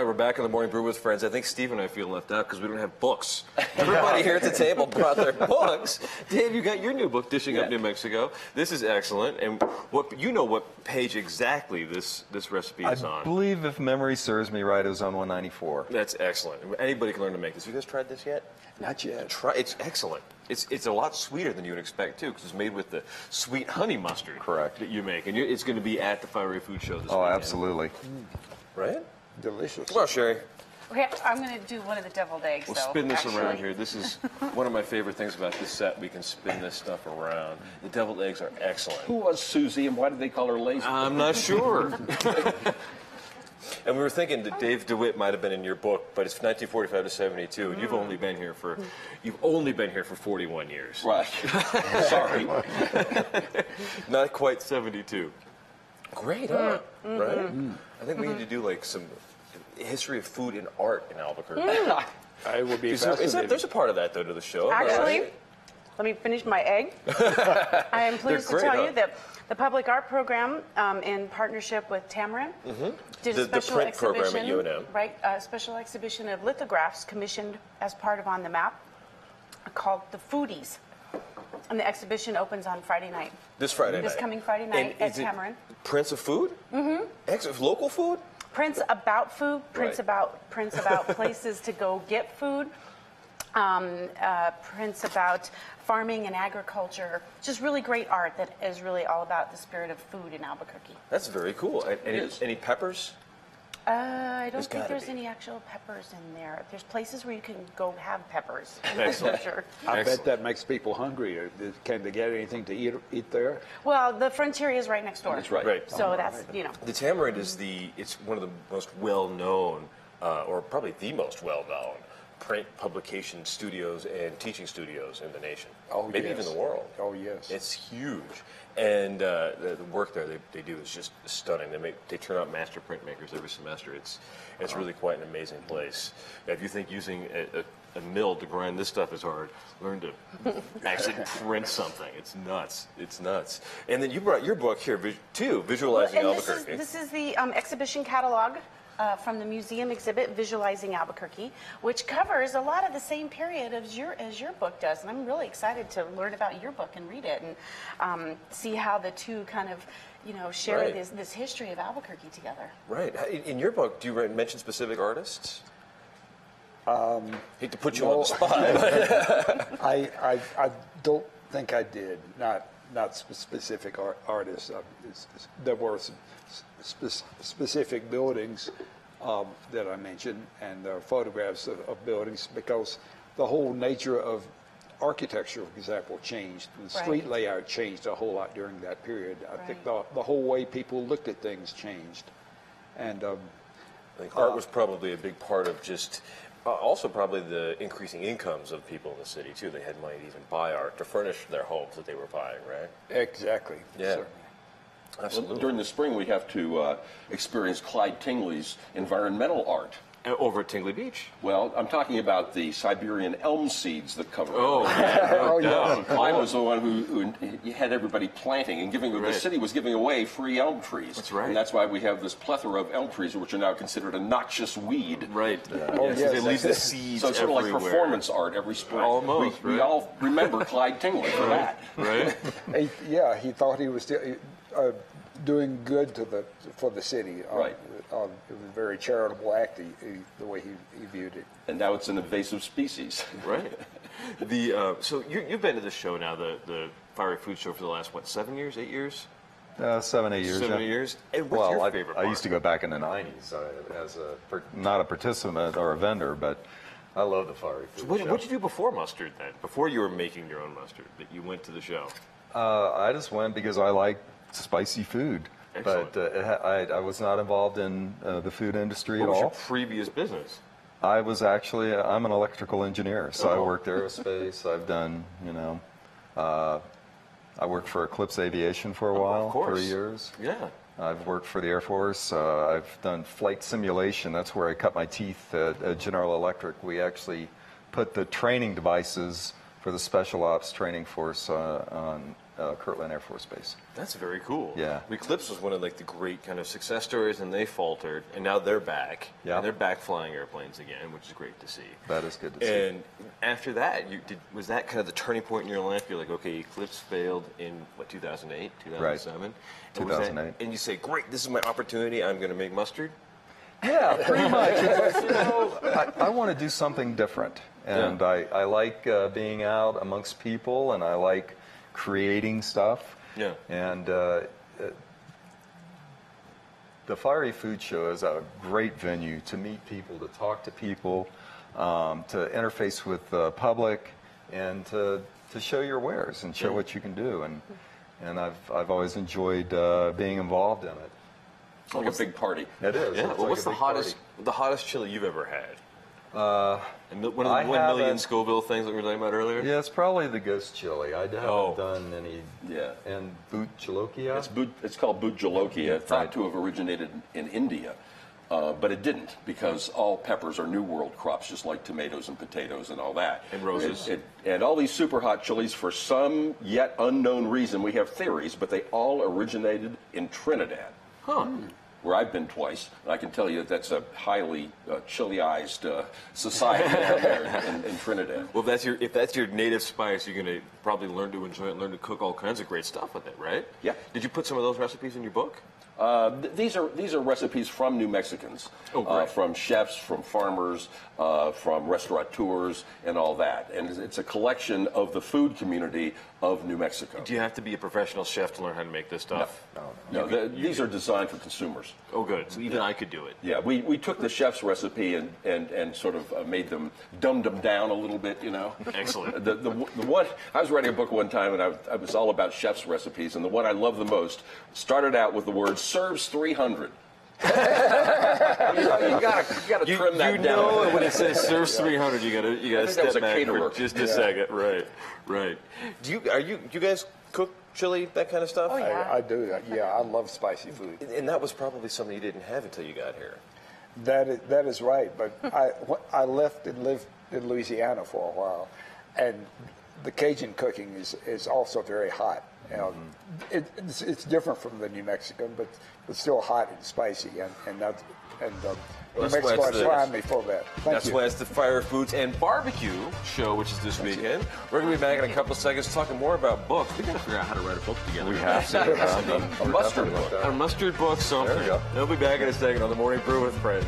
right, we're back in the Morning Brew with Friends. I think Steve and I feel left out because we don't have books. Everybody here at the table brought their books. Dave, you got your new book, Dishing Up New Mexico. This is excellent. And what page exactly this recipe is on? I believe, if memory serves me right, it was on 194. That's excellent. Anybody can learn to make this. You guys tried this yet? Not yet. It's excellent. It's a lot sweeter than you would expect, too, because it's made with the sweet honey mustard. Correct. That you make. And it's going to be at the Fiery Food Show this weekend. Oh, absolutely. Right? Delicious. Come on, Sherry. Okay, I'm going to do one of the deviled eggs, We'll though, spin this actually. around here. This is one of my favorite things about this set. We can spin this stuff around. The deviled eggs are excellent. Who was Susie, and why did they call her lazy? I'm not sure. And we were thinking that Dave DeWitt might have been in your book, but it's 1945 to 72, and you've only been here for 41 years. Right. Sorry. Not quite 72. Great, huh? Right? I think we need to do like some history of food and art in Albuquerque. I would be fascinated. There's a part of that, though, to the show. Actually, right? let me finish my egg. I am pleased to tell you that the Public Art Program, in partnership with Tamarind, did a special print exhibition. program at UNM. Right, a special exhibition of lithographs commissioned as part of On the Map called The Foodies. And the exhibition opens on Friday night. This Friday night. This coming Friday night And at Tamarind. Prints of food? Mm-hmm. Local food? Prints about food, prints Right. about places to go get food, prints about farming and agriculture. Just really great art that is really all about the spirit of food in Albuquerque. That's very cool. Any peppers? I don't think gotta there's be. any actual peppers in there. There's places where you can go have peppers. Excellent. For sure. I bet that makes people hungry. Can they get anything to eat there? Well, the Frontier is right next door. That's right. Right. So that's, you know. The Tamarind is it's one of the most well-known, or probably the most well-known, print publication studios and teaching studios in the nation. Oh, Maybe yes. even the world. Oh, yes. It's huge. And the work there they do is just stunning. They turn out master printmakers every semester. It's really quite an amazing place. If you think using a mill to grind this stuff is hard, learn to actually print something. It's nuts. It's nuts. And then you brought your book here too, Visualizing And Albuquerque. this is the exhibition catalog from the museum exhibit, Visualizing Albuquerque, which covers a lot of the same period as your book does. And I'm really excited to learn about your book and read it and see how the two kind of, share Right. this history of Albuquerque together. Right. In your book, do you mention specific artists? Hate to put you on the spot. I don't think I did. Not specific artists. There were some specific buildings that I mentioned, and photographs of buildings, because the whole nature of architecture, for example, changed. The street layout changed a whole lot during that period. I think the whole way people looked at things changed. And I think art was probably a big part of just, also probably the increasing incomes of people in the city too. They had money to even buy art to furnish their homes that they were buying, right? exactly. Yeah. Certainly. Absolutely. During the spring, we have to experience Clyde Tingley's environmental art. Over at Tingley Beach. Well, I'm talking about the Siberian elm seeds that cover. Oh, yeah. Oh, yeah. Clyde was the one who had everybody planting and giving. Right. The city was giving away free elm trees. That's right. And that's why we have this plethora of elm trees, which are now considered a noxious weed. Right. yes, They leave that's the it. seeds So it's sort of like everywhere. performance art every spring. Almost, We right. all remember Clyde Tingley for that. Right? He thought he was doing good for the city. Right. It was a very charitable act, the way he viewed it. And now it's an invasive species. Right. So you've been to the show now, the Fiery Food Show, for the last, 7 years, 8 years? 7, 8 years. 7, yeah. 8 years? And what's your favorite I part? used to go back in the 90s as not a participant or a vendor, but I love the Fiery Food Show. What'd you do before mustard then? Before you were making your own mustard, that you went to the show? I just went because I like spicy food. Excellent. But I was not involved in the food industry What at was your all. previous business? I was actually, I'm an electrical engineer, so I Oh. worked aerospace. I've done, I worked for Eclipse Aviation for a while, course. 3 years. Yeah. I've worked for the Air Force. I've done flight simulation. That's where I cut my teeth at General Electric. We actually put the training devices for the Special Ops Training Force on Kirtland Air Force Base. That's very cool. Yeah. Eclipse was one of like the great kind of success stories, and they faltered, and now they're back. Yeah. And they're back flying airplanes again, which is great to see. That is good to see. And after that, was that kind of the turning point in your life? You're like, okay, Eclipse failed in what, 2008, 2007? Right. And was that- 2008. and you say, great, this is my opportunity. I'm going to make mustard. Yeah, pretty much. I want to do something different, and Yeah. I like being out amongst people, and I like creating stuff. Yeah. And the Fiery Food Show is a great venue to meet people, to talk to people, to interface with the public, and to show your wares and show what you can do. And I've always enjoyed being involved in it. It's like a big party. It is. Yeah. It's Well, like what's a the big hottest chili you've ever had? And one of I the 1 million haven't- Scoville things that we were talking about earlier? Yeah, it's probably the ghost chili. I haven't Oh. done any. Yeah. And boot jalokia. It's called boot jalokia, thought Right. to have originated in India, but it didn't, because all peppers are New World crops, just like tomatoes and potatoes and all that. And roses. And all these super hot chilies, for some yet unknown reason, we have theories, but they all originated in Trinidad. Huh. Where I've been twice, and I can tell you that's a highly chiliized society down there in Trinidad. Well, if that's your native spice, you're going to probably learn to enjoy it, learn to cook all kinds of great stuff with it, right? Yeah. Did you put some of those recipes in your book? These are recipes from New Mexicans, Oh, great. from chefs, from farmers, from restaurateurs, and all that. And it's a collection of the food community of New Mexico. Do you have to be a professional chef to learn how to make this stuff? No, these are designed for consumers. Oh, good. So even I could do it. Yeah, we took the chef's recipe and sort of made them, dumbed them down a little bit, you know. Excellent. The one, I was writing a book one time, and I was all about chef's recipes, and the one I love the most started out with the word serves 300. you gotta trim that You down. know when it says serves 300, you gotta think that was step a back caterer. for just a second. Right. Do you guys cook chili, that kind of stuff? Oh, yeah. I do that. Yeah, I love spicy food. And that was probably something you didn't have until you got here. That is right. But I left and lived in Louisiana for a while, and the Cajun cooking is also very hot. You know, it's different from the New Mexican, but still hot and spicy, and New that's Mexico why has it's primed me for that. Thank That's you. why it's the Fire Foods and Barbecue show, which is this weekend. We're going to be back in a couple of seconds talking more about books. We got to figure out how to write a book together. We have to. A mustard book. A mustard book, something. There we go. We'll be back in a second on the Morning Brew with Friends.